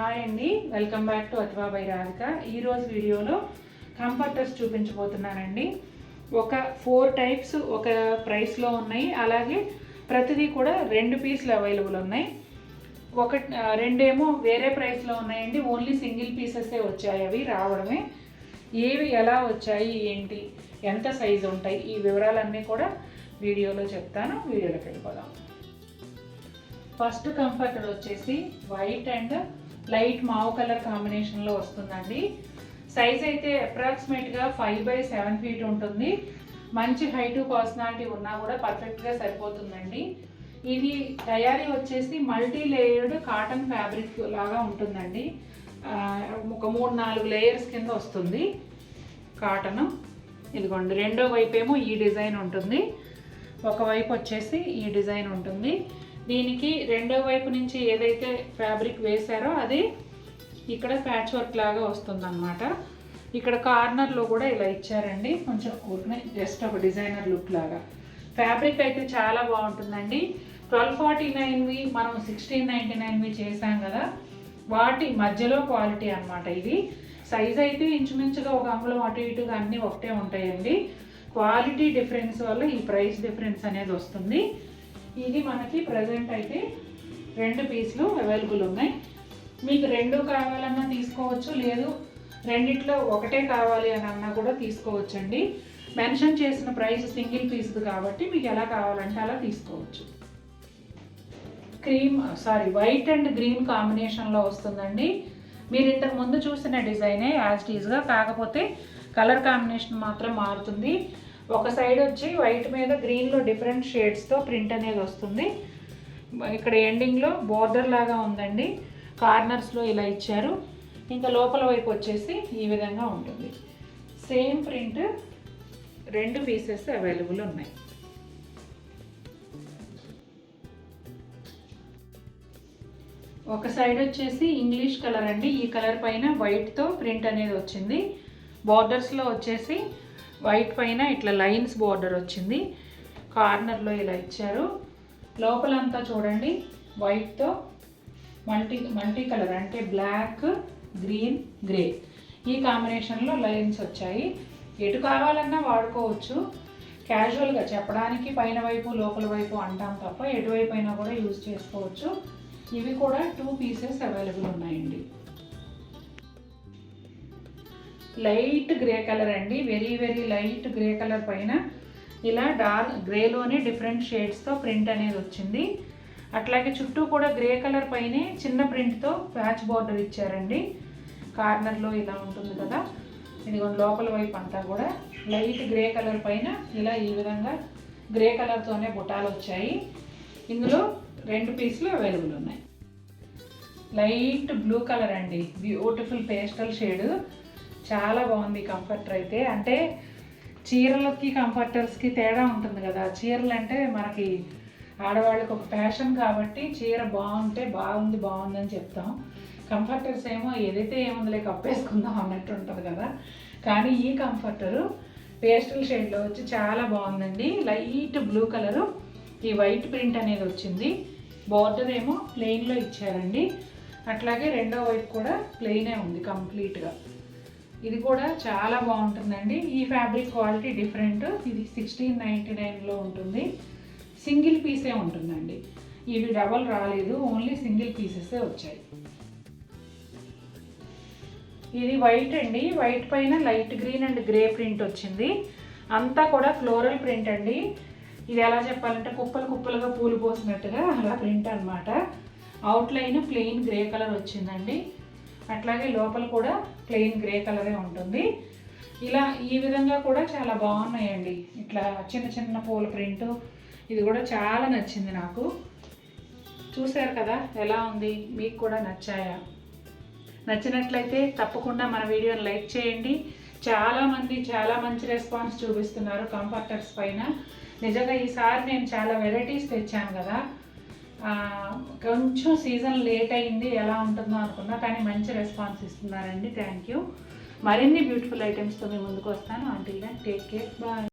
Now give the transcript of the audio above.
Hi అండి, welcome back to Athiva by Radhika. ఈరోజు వీడియోలో కంఫర్టర్స్ చూపించబోతున్నానండి. ఒక 4 టైప్స్ ఒక ప్రైస్లో ఉన్నాయి. అలాగే ప్రతిదీ కూడా 2 పీసులు అవైలబుల్ ఉన్నాయి. రెండేమో వేరే ప్రైస్లో ఉన్నాయండి. ఓన్లీ సింగిల్ పీసెసే వచ్చాయి, అవి రావడమే. ఏవి ఎలా వచ్చాయి, ఏంటి, ఎంత సైజు ఉంటాయి, ఈ వివరాలన్నీ కూడా వీడియోలో చెప్తాను. వీడియోలోకి వెళ్ళిపోదాం. ఫస్ట్ కంఫర్టర్ వచ్చేసి వైట్ అండ్ లైట్ మావ్ కలర్ కాంబినేషన్లో వస్తుందండి. సైజ్ అయితే అప్రాక్సిమేట్గా 5/7 ఫీట్ ఉంటుంది. మంచి హైట్ పర్సనాలిటీ ఉన్నా కూడా పర్ఫెక్ట్గా సరిపోతుందండి. ఇది తయారీ వచ్చేసి మల్టీ లేయర్డ్ కాటన్ ఫ్యాబ్రిక్ లాగా ఉంటుందండి. ఒక 3-4 లేయర్స్ కింద వస్తుంది కాటన్. ఇదిగోండి, రెండో వైపు ఏమో ఈ డిజైన్ ఉంటుంది, ఒకవైపు వచ్చేసి ఈ డిజైన్ ఉంటుంది. దీనికి రెండో వైపు నుంచి ఏదైతే ఫ్యాబ్రిక్ వేశారో అది ఇక్కడ ప్యాచ్ వర్క్ లాగా వస్తుంది అన్నమాట. ఇక్కడ కార్నర్లో కూడా ఇలా ఇచ్చారండి, కొంచెం ఊరినే జస్ట్ ఒక డిజైనర్ లుక్ లాగా. ఫ్యాబ్రిక్ అయితే చాలా బాగుంటుందండి. 1249వి మనం 1699వి చేసాం కదా, వాటి మధ్యలో క్వాలిటీ అన్నమాట ఇది. సైజ్ అయితే ఇంచుమించుగా ఒక అంగుళం అటు ఇటుగా అన్నీ ఒకటే ఉంటాయండి. క్వాలిటీ డిఫరెన్స్ వల్ల ఈ ప్రైస్ డిఫరెన్స్ అనేది వస్తుంది. ఇది మనకి ప్రజెంట్ అయితే 2 పీసులు అవైలబుల్ ఉన్నాయి. మీకు 2 కావాలన్నా తీసుకోవచ్చు, లేదు రెండిట్లో ఒకటే కావాలి అని అన్నా కూడా తీసుకోవచ్చు అండి. మెన్షన్ చేసిన ప్రైస్ సింగిల్ పీస్ది కాబట్టి మీకు ఎలా కావాలంటే అలా తీసుకోవచ్చు. వైట్ అండ్ గ్రీన్ కాంబినేషన్లో వస్తుందండి. మీరు ఇంతకు ముందు చూసిన డిజైనే యాజ్ టీజ్గా, కాకపోతే కలర్ కాంబినేషన్ మాత్రం మారుతుంది. ఒక సైడ్ వచ్చి వైట్ మీద గ్రీన్లో డిఫరెంట్ షేడ్స్తో ప్రింట్ అనేది వస్తుంది. ఇక్కడ ఎండింగ్లో బోర్డర్ లాగా ఉందండి, కార్నర్స్లో ఇలా ఇచ్చారు. ఇంకా లోపల వైపు వచ్చేసి ఈ విధంగా ఉంటుంది. సేమ్ ప్రింట్ 2 పీసెస్ అవైలబుల్ ఉన్నాయి. ఒక సైడ్ వచ్చేసి ఇంగ్లీష్ కలర్ అండి. ఈ కలర్ పైన వైట్తో ప్రింట్ అనేది వచ్చింది. బోర్డర్స్లో వచ్చేసి వైట్ పైన ఇట్లా లైన్స్ బోర్డర్ వచ్చింది. కార్నర్లో ఇలా ఇచ్చారు. లోపలంతా చూడండి వైట్తో మల్టీ కలర్ అంటే బ్లాక్, గ్రీన్, గ్రే ఈ కాంబినేషన్లో లైన్స్ వచ్చాయి. ఎటు కావాలన్నా వాడుకోవచ్చు. క్యాజువల్గా చెప్పడానికి పైన వైపు లోపల వైపు అంటాం తప్ప ఎటువైపు అయినా కూడా యూజ్ చేసుకోవచ్చు. ఇవి కూడా 2 పీసెస్ అవైలబుల్ ఉన్నాయండి. లైట్ గ్రే కలర్ అండి, very very light grey colour పైన ఇలా డార్క్ గ్రేలోనే డిఫరెంట్ షేడ్స్తో ప్రింట్ అనేది వచ్చింది. అట్లాగే చుట్టూ కూడా గ్రే కలర్ పైనే చిన్న ప్రింట్తో ప్యాచ్ బోర్డర్ ఇచ్చారండి. కార్నర్లో ఇలా ఉంటుంది కదా, ఇదిగోండి లోపల వైపు అంతా కూడా లైట్ గ్రే కలర్ పైన ఇలా ఈ విధంగా గ్రే కలర్తోనే బుటాలు వచ్చాయి. ఇందులో 2 పీసులు అవైలబుల్ ఉన్నాయి. లైట్ బ్లూ కలర్ అండి, బ్యూటిఫుల్ పేస్టల్ షేడ్, చాలా బాగుంది కంఫర్టర్ అయితే. అంటే చీరలకి కంఫర్టర్స్కి తేడా ఉంటుంది కదా. చీరలు అంటే మనకి ఆడవాళ్ళకి ఒక ప్యాషన్ కాబట్టి చీర బాగుంటే బాగుంది అని చెప్తాం. కంఫర్టర్స్ ఏమో ఏదైతే ఏముందిలే కప్పేసుకుందాం అన్నట్టు ఉంటుంది కదా. కానీ ఈ కంఫర్టరు పేస్టల్ షేడ్లో వచ్చి చాలా బాగుందండి. లైట్ బ్లూ కలరు, ఈ వైట్ ప్రింట్ అనేది వచ్చింది. బోర్డర్ ఏమో ప్లెయిన్లో ఇచ్చారండి. అట్లాగే రెండో వైపు కూడా ప్లెయినే ఉంది కంప్లీట్గా. ఇది కూడా చాలా బాగుంటుందండి. ఈ ఫ్యాబ్రిక్ క్వాలిటీ డిఫరెంట్. ఇది 1699లో ఉంటుంది. సింగిల్ పీసే ఉంటుందండి. ఇవి డబల్ రాలేదు, ఓన్లీ సింగిల్ పీసెసే వచ్చాయి. ఇది వైట్ అండి, వైట్ పైన light green and grey print వచ్చింది. అంతా కూడా ఫ్లోరల్ ప్రింట్ అండి. ఇది ఎలా చెప్పాలంటే కుప్పలుగా పూలు పోసినట్టుగా అలా ప్రింట్ అనమాట. అవుట్లైన్ ప్లెయిన్ గ్రే కలర్ వచ్చిందండి. అట్లాగే లోపల కూడా ప్లెయిన్ గ్రే కలరే ఉంటుంది. ఇలా ఈ విధంగా కూడా చాలా బాగున్నాయండి. ఇట్లా చిన్న పూల ప్రింట్, ఇది కూడా చాలా నచ్చింది నాకు. చూశారు కదా ఎలా ఉంది, మీకు కూడా నచ్చాయా? నచ్చినట్లయితే తప్పకుండా మన వీడియోని లైక్ చేయండి. చాలామంది చాలా మంచి రెస్పాన్స్ చూపిస్తున్నారు కంఫర్టర్స్ పైన. నిజంగా ఈసారి నేను చాలా వెరైటీస్ తెచ్చాను కదా. కొంచెం సీజన్ లేట్ అయింది, ఎలా ఉంటుందో అనుకున్నా, కానీ మంచి రెస్పాన్స్ ఇస్తున్నారండి. Thank you. మరిన్ని బ్యూటిఫుల్ ఐటమ్స్తో మేము ముందుకు వస్తాను. Until then take care, bye.